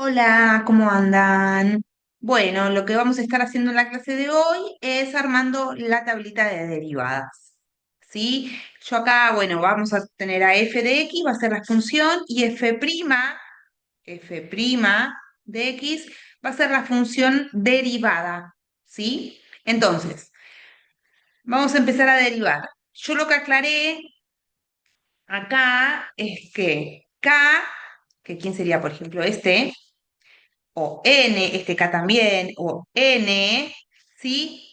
Hola, ¿cómo andan? Bueno, lo que vamos a estar haciendo en la clase de hoy es armando la tablita de derivadas. ¿Sí? Yo acá, bueno, vamos a tener a f de x, va a ser la función, y f' de x va a ser la función derivada. ¿Sí? Entonces, vamos a empezar a derivar. Yo lo que aclaré acá es que k, que quién sería, por ejemplo, este, o n, este K también, o n, ¿sí?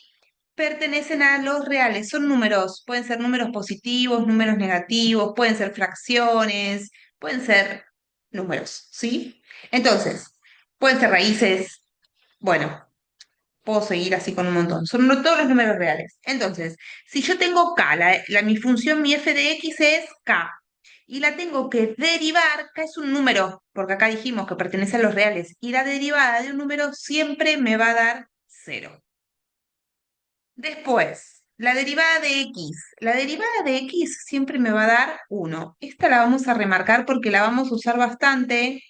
Pertenecen a los reales, son números, pueden ser números positivos, números negativos, pueden ser fracciones, pueden ser números, ¿sí? Entonces, pueden ser raíces, bueno, puedo seguir así con un montón, son todos los números reales. Entonces, si yo tengo K, mi función, mi f de x es K, y la tengo que derivar, K es un número, porque acá dijimos que pertenece a los reales, y la derivada de un número siempre me va a dar cero. Después, la derivada de x. La derivada de x siempre me va a dar uno. Esta la vamos a remarcar porque la vamos a usar bastante,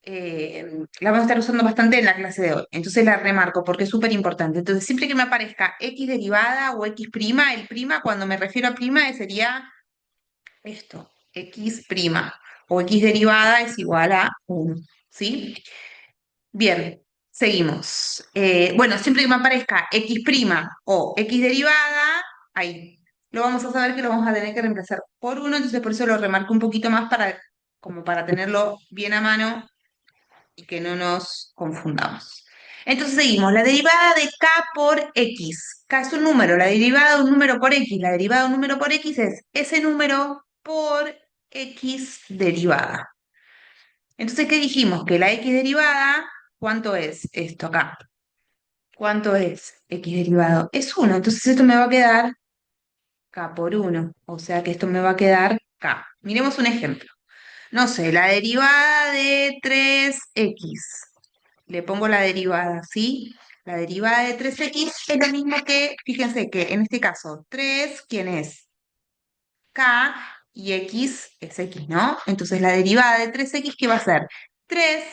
la vamos a estar usando bastante en la clase de hoy. Entonces la remarco porque es súper importante. Entonces, siempre que me aparezca x derivada o x prima, el prima, cuando me refiero a prima, sería esto, x prima o x derivada es igual a uno, ¿sí? Bien, seguimos. Bueno, siempre que me aparezca x prima o x derivada, ahí lo vamos a saber que lo vamos a tener que reemplazar por uno, entonces por eso lo remarco un poquito más para, como para tenerlo bien a mano y que no nos confundamos. Entonces seguimos, la derivada de k por x. K es un número, la derivada de un número por x. La derivada de un número por x es ese número por x derivada. Entonces, ¿qué dijimos? Que la x derivada, ¿cuánto es esto acá? ¿Cuánto es x derivado? Es uno. Entonces esto me va a quedar k por uno. O sea que esto me va a quedar k. Miremos un ejemplo. No sé, la derivada de 3x. Le pongo la derivada, ¿sí? La derivada de 3x es lo mismo que, fíjense que en este caso, 3, ¿quién es? K, y x es x, ¿no? Entonces la derivada de 3x, ¿qué va a ser? 3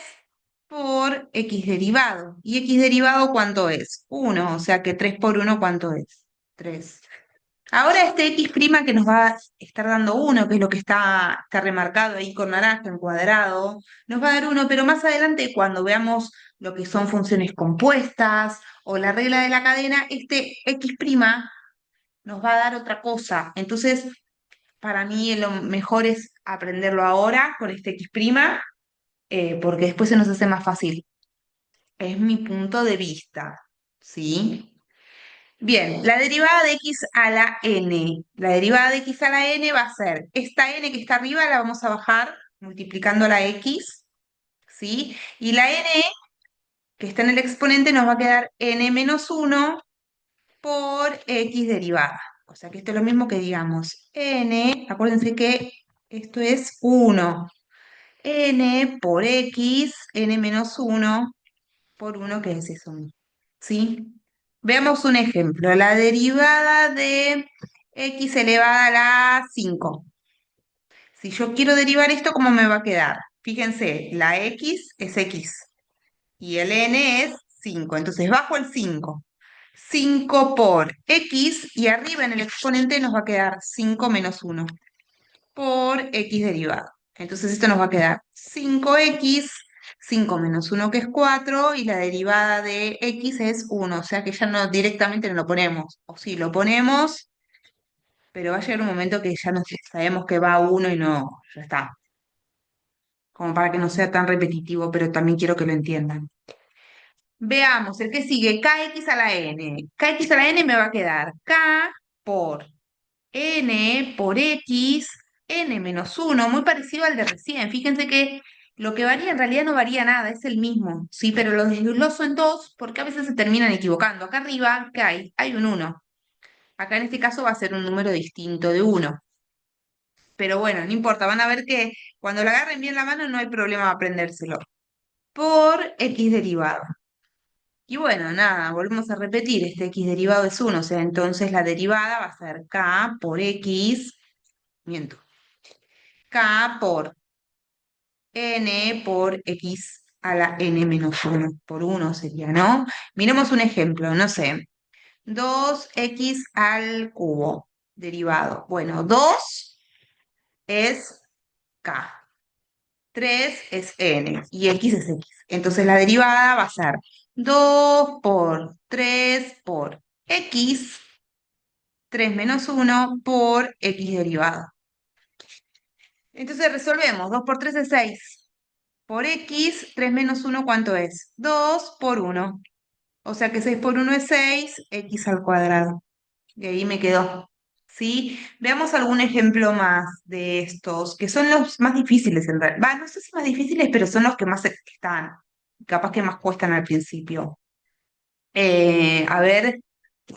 por x derivado. ¿Y x derivado cuánto es? Uno. O sea que 3 por uno, ¿cuánto es? 3. Ahora este x' que nos va a estar dando uno, que es lo que está remarcado ahí con naranja en cuadrado, nos va a dar uno, pero más adelante cuando veamos lo que son funciones compuestas o la regla de la cadena, este x' nos va a dar otra cosa. Entonces, para mí lo mejor es aprenderlo ahora con este x', porque después se nos hace más fácil. Es mi punto de vista, ¿sí? Bien, la derivada de x a la n. La derivada de x a la n va a ser, esta n que está arriba la vamos a bajar multiplicando la x, ¿sí? Y la n que está en el exponente nos va a quedar n menos uno por x derivada. O sea que esto es lo mismo que digamos n, acuérdense que esto es 1. N por x, n menos uno por uno, que es eso mismo. ¿Sí? Veamos un ejemplo. La derivada de x elevada a la 5. Si yo quiero derivar esto, ¿cómo me va a quedar? Fíjense, la x es x y el n es 5. Entonces bajo el 5. 5 por x y arriba en el exponente nos va a quedar 5 menos uno por x derivado. Entonces esto nos va a quedar 5x, 5 menos uno, que es 4, y la derivada de x es uno. O sea que ya no directamente no lo ponemos. O sí, lo ponemos, pero va a llegar un momento que ya no sabemos que va a 1 y no, ya está. Como para que no sea tan repetitivo, pero también quiero que lo entiendan. Veamos, el que sigue, kx a la n. Kx a la n me va a quedar k por n por x, n menos uno, muy parecido al de recién. Fíjense que lo que varía en realidad no varía nada, es el mismo, ¿sí? Pero lo desgloso en dos porque a veces se terminan equivocando. Acá arriba, ¿qué hay? Hay un uno. Acá en este caso va a ser un número distinto de uno. Pero bueno, no importa, van a ver que cuando le agarren bien la mano no hay problema aprendérselo. Por x derivado. Y bueno, nada, volvemos a repetir, este x derivado es uno, o sea, entonces la derivada va a ser k por x, miento, k por n por x a la n menos 1, por 1 sería, ¿no? Miremos un ejemplo, no sé, 2x al cubo, derivado. Bueno, 2 es k, 3 es n y x es x. Entonces la derivada va a ser 2 por 3 por x, 3 menos 1 por x derivado. Entonces resolvemos, 2 por 3 es 6. Por x, 3 menos 1, ¿cuánto es? 2 por 1. O sea que 6 por 1 es 6, x al cuadrado. Y ahí me quedó. ¿Sí? Veamos algún ejemplo más de estos, que son los más difíciles en realidad. Va, no sé si más difíciles, pero son los que más están, capaz que más cuestan al principio. A ver,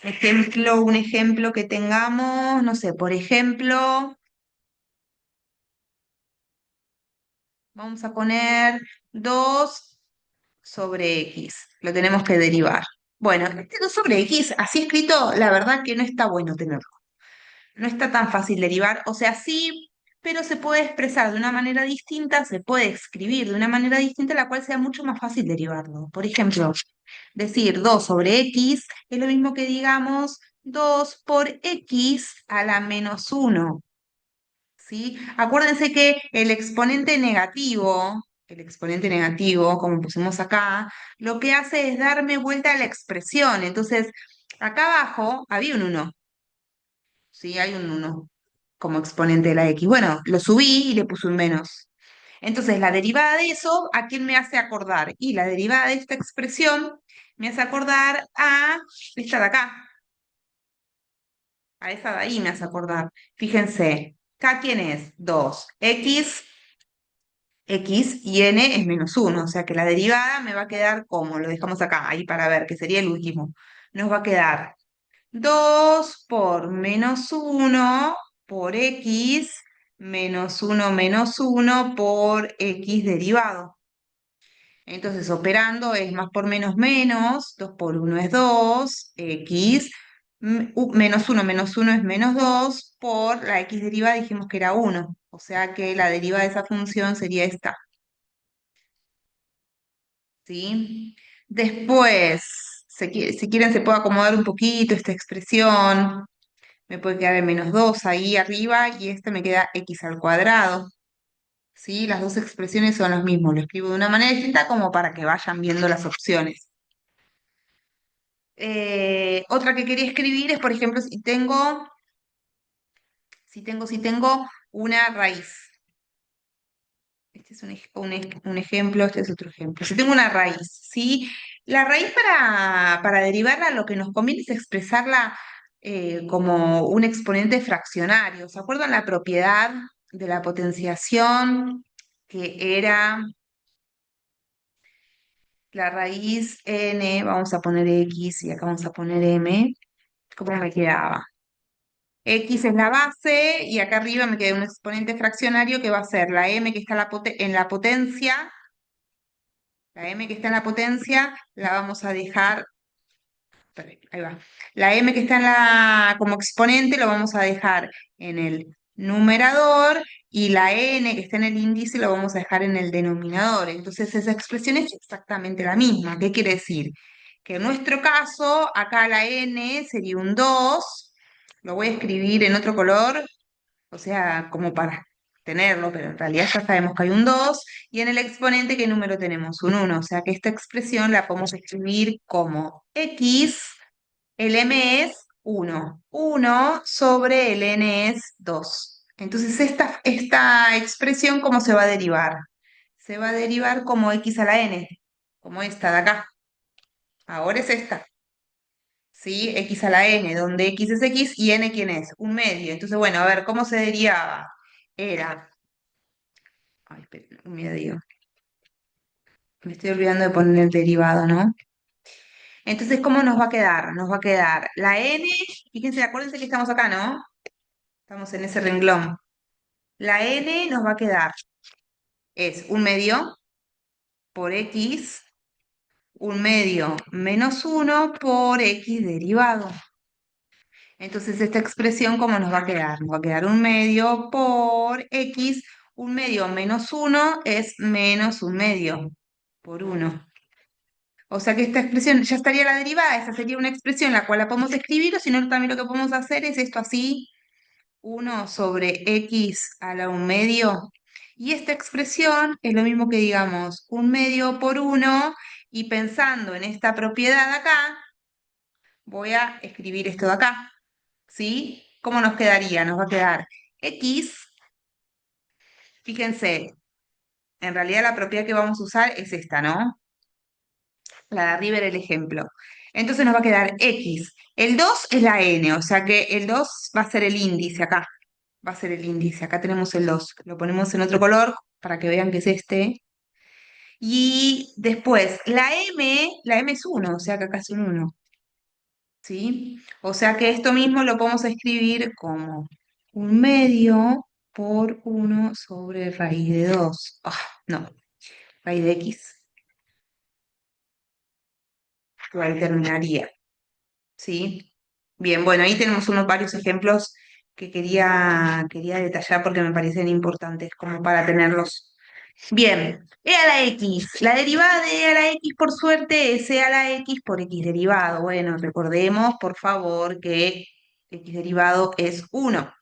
un ejemplo que tengamos, no sé, por ejemplo, vamos a poner 2 sobre x. Lo tenemos que derivar. Bueno, este 2 sobre x, así escrito, la verdad que no está bueno tenerlo. No está tan fácil derivar, o sea, sí, pero se puede expresar de una manera distinta, se puede escribir de una manera distinta, la cual sea mucho más fácil derivarlo. Por ejemplo, decir 2 sobre x es lo mismo que digamos 2 por x a la menos 1. ¿Sí? Acuérdense que el exponente negativo, como pusimos acá, lo que hace es darme vuelta a la expresión. Entonces, acá abajo había un 1, ¿sí? Hay un 1 como exponente de la x. Bueno, lo subí y le puse un menos. Entonces, la derivada de eso, ¿a quién me hace acordar? Y la derivada de esta expresión me hace acordar a esta de acá, a esa de ahí me hace acordar. Fíjense, ¿K quién es? 2. X y n es menos 1, o sea que la derivada me va a quedar como, lo dejamos acá, ahí para ver, que sería el último. Nos va a quedar 2 por menos 1 por x menos 1 por x derivado. Entonces, operando es más por menos, 2 por 1 es 2, x, menos uno es menos 2 por la x derivada dijimos que era 1, o sea que la derivada de esa función sería esta. ¿Sí? Después, si quieren, se puede acomodar un poquito esta expresión. Me puede quedar el menos 2 ahí arriba y este me queda x al cuadrado. ¿Sí? Las dos expresiones son los mismos. Lo escribo de una manera distinta como para que vayan viendo las opciones. Otra que quería escribir es, por ejemplo, si tengo una raíz. Este es un ejemplo, este es otro ejemplo. Si tengo una raíz, ¿sí? La raíz para derivarla lo que nos conviene es expresarla como un exponente fraccionario. ¿Se acuerdan la propiedad de la potenciación que era la raíz n, vamos a poner x y acá vamos a poner m? ¿Cómo me quedaba? X es la base y acá arriba me queda un exponente fraccionario que va a ser la m que está en la potencia. La m que está en la potencia la vamos a dejar, ahí va. La m que está como exponente lo vamos a dejar en el numerador y la n que está en el índice lo vamos a dejar en el denominador. Entonces esa expresión es exactamente la misma. ¿Qué quiere decir? Que en nuestro caso, acá la n sería un 2. Lo voy a escribir en otro color, o sea, como para tenerlo, pero en realidad ya sabemos que hay un 2 y en el exponente, ¿qué número tenemos? Un 1, o sea que esta expresión la podemos escribir como x, el m es 1, 1 sobre el n es 2. Entonces, esta expresión, ¿cómo se va a derivar? Se va a derivar como x a la n, como esta de acá. Ahora es esta. ¿Sí? X a la n, donde x es x y n ¿quién es? Un medio. Entonces, bueno, a ver, ¿cómo se derivaba? Era, ay, espera, un medio. Me estoy olvidando de poner el derivado, ¿no? Entonces, ¿cómo nos va a quedar? Nos va a quedar la n, fíjense, acuérdense que estamos acá, ¿no? Estamos en ese renglón. La n nos va a quedar, es un medio por x, un medio menos 1 por x derivado. Entonces, esta expresión, ¿cómo nos va a quedar? Nos va a quedar un medio por x, Un medio menos 1 es menos un medio por 1. O sea que esta expresión ya estaría la derivada, esa sería una expresión la cual la podemos escribir, o si no, también lo que podemos hacer es esto así, 1/x⁻1. Y esta expresión es lo mismo que digamos 1 medio por 1, y pensando en esta propiedad acá, voy a escribir esto de acá, ¿sí? ¿Cómo nos quedaría? Nos va a quedar x, fíjense, en realidad la propiedad que vamos a usar es esta, ¿no? La de arriba era el ejemplo. Entonces nos va a quedar x. El 2 es la n, o sea que el 2 va a ser el índice acá. Va a ser el índice. Acá tenemos el 2. Lo ponemos en otro color para que vean que es este. Y después, la m es 1, o sea que acá es un 1. ¿Sí? O sea que esto mismo lo podemos escribir como 1 medio por 1/raíz de 2. Ah, no, raíz de x. Igual terminaría. ¿Sí? Bien, bueno, ahí tenemos unos varios ejemplos que quería detallar porque me parecen importantes como para tenerlos. Bien, e a la x. La derivada de e a la x, por suerte, es e a la x por x derivado. Bueno, recordemos, por favor, que x derivado es 1.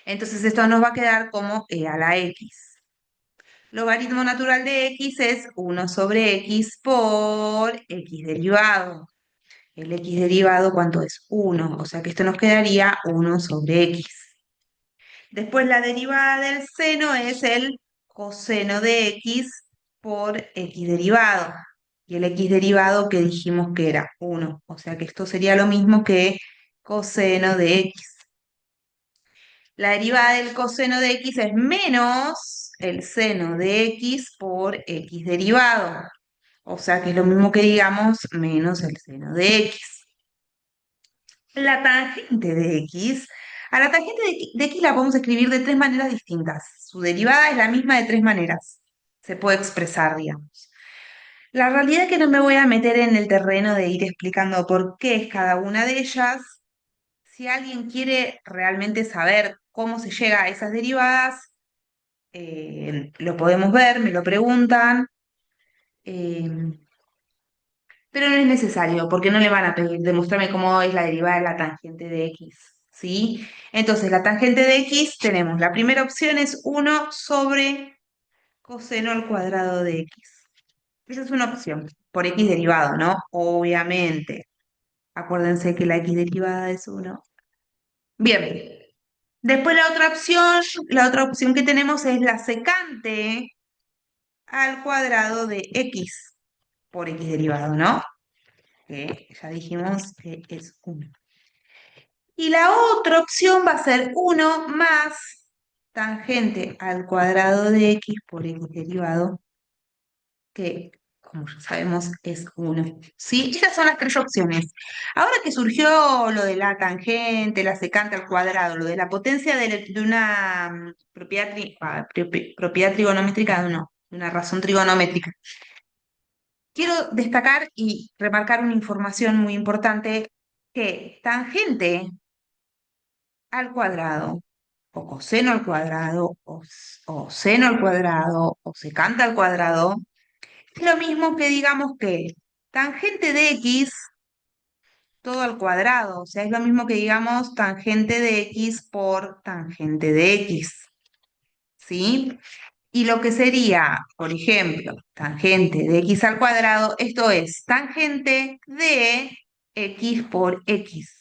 Entonces esto nos va a quedar como e a la x. Logaritmo natural de x es 1/x por x derivado. El x derivado, ¿cuánto es? 1. O sea que esto nos quedaría 1/x. Después la derivada del seno es el coseno de x por x derivado. Y el x derivado que dijimos que era 1. O sea que esto sería lo mismo que coseno de x. La derivada del coseno de x es menos el seno de x por x derivado. O sea que es lo mismo que digamos menos el seno de x. La tangente de x, a la tangente de x la podemos escribir de tres maneras distintas. Su derivada es la misma de tres maneras. Se puede expresar, digamos. La realidad es que no me voy a meter en el terreno de ir explicando por qué es cada una de ellas. Si alguien quiere realmente saber cómo se llega a esas derivadas, lo podemos ver, me lo preguntan. eh, pero no es necesario, porque no le van a pedir, demostrarme cómo es la derivada de la tangente de x, ¿sí? Entonces, la tangente de x tenemos, la primera opción es 1/coseno al cuadrado de x. Esa es una opción, por x derivado, ¿no? Obviamente. Acuérdense que la x derivada es 1. Bien. Después la otra opción que tenemos es la secante al cuadrado de x por x derivado, ¿no? Que ya dijimos que es 1. Y la otra opción va a ser 1 más tangente al cuadrado de x por x derivado, que como ya sabemos es 1. ¿Sí? Esas son las tres opciones. Ahora que surgió lo de la tangente, la secante al cuadrado, lo de la potencia de una propiedad trigonométrica, no, de una razón trigonométrica. Quiero destacar y remarcar una información muy importante, que tangente al cuadrado, o coseno al cuadrado, o seno al cuadrado, o secante al cuadrado, es lo mismo que digamos que tangente de x todo al cuadrado. O sea, es lo mismo que digamos tangente de x por tangente de x. ¿Sí? Y lo que sería, por ejemplo, tangente de x al cuadrado, esto es tangente de x por x.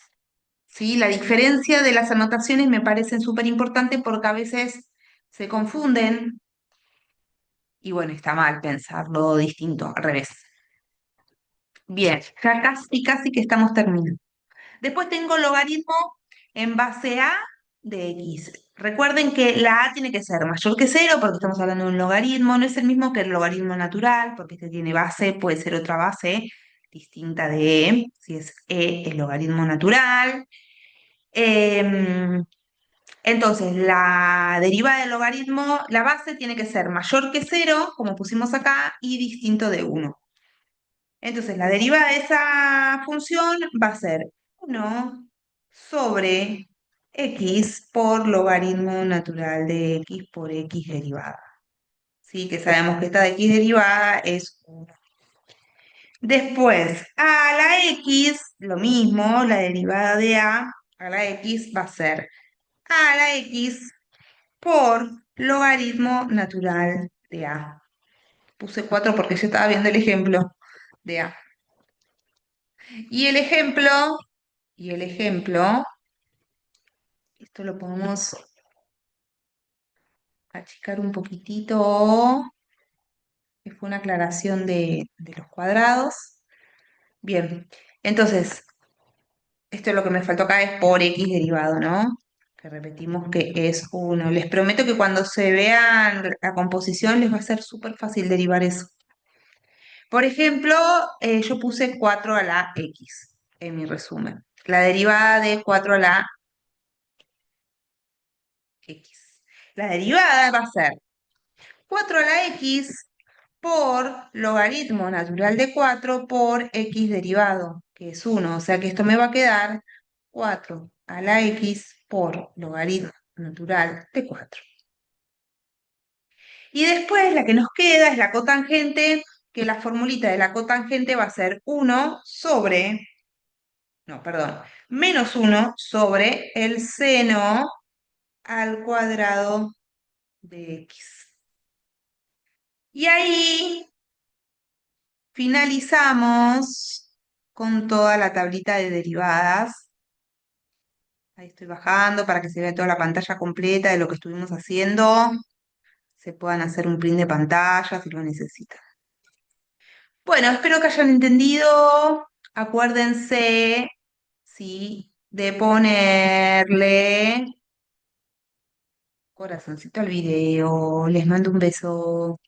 ¿Sí? La diferencia de las anotaciones me parecen súper importante porque a veces se confunden y bueno, está mal pensarlo distinto, al revés. Bien, ya casi, casi que estamos terminando. Después tengo logaritmo en base a de x. Recuerden que la a tiene que ser mayor que 0 porque estamos hablando de un logaritmo, no es el mismo que el logaritmo natural, porque este tiene base, puede ser otra base distinta de e, si es el logaritmo natural. Entonces, la derivada del logaritmo, la base tiene que ser mayor que 0, como pusimos acá, y distinto de 1. Entonces, la derivada de esa función va a ser 1 sobre x por logaritmo natural de x por x derivada. Sí, que sabemos que esta de x derivada es 1. Después, a la x, lo mismo, la derivada de a la x va a ser a la x por logaritmo natural de a. Puse 4 porque yo estaba viendo el ejemplo de a. Y el ejemplo, y el ejemplo, esto lo podemos achicar un poquitito, que fue una aclaración de los cuadrados. Bien, entonces, esto es lo que me faltó acá, es por x derivado, ¿no? Que repetimos que es 1. Les prometo que cuando se vean la composición les va a ser súper fácil derivar eso. Por ejemplo, yo puse 4 a la x en mi resumen. La derivada de 4 a la x. La derivada va a ser 4 a la x por logaritmo natural de 4 por x derivado, que es 1. O sea que esto me va a quedar 4 a la x por logaritmo natural de 4. Y después la que nos queda es la cotangente, que la formulita de la cotangente va a ser 1 sobre, no, perdón, menos 1 sobre el seno al cuadrado de x. Y ahí finalizamos con toda la tablita de derivadas. Ahí estoy bajando para que se vea toda la pantalla completa de lo que estuvimos haciendo. Se puedan hacer un print de pantalla si lo necesitan. Bueno, espero que hayan entendido. Acuérdense, sí, de ponerle corazoncito al video. Les mando un beso.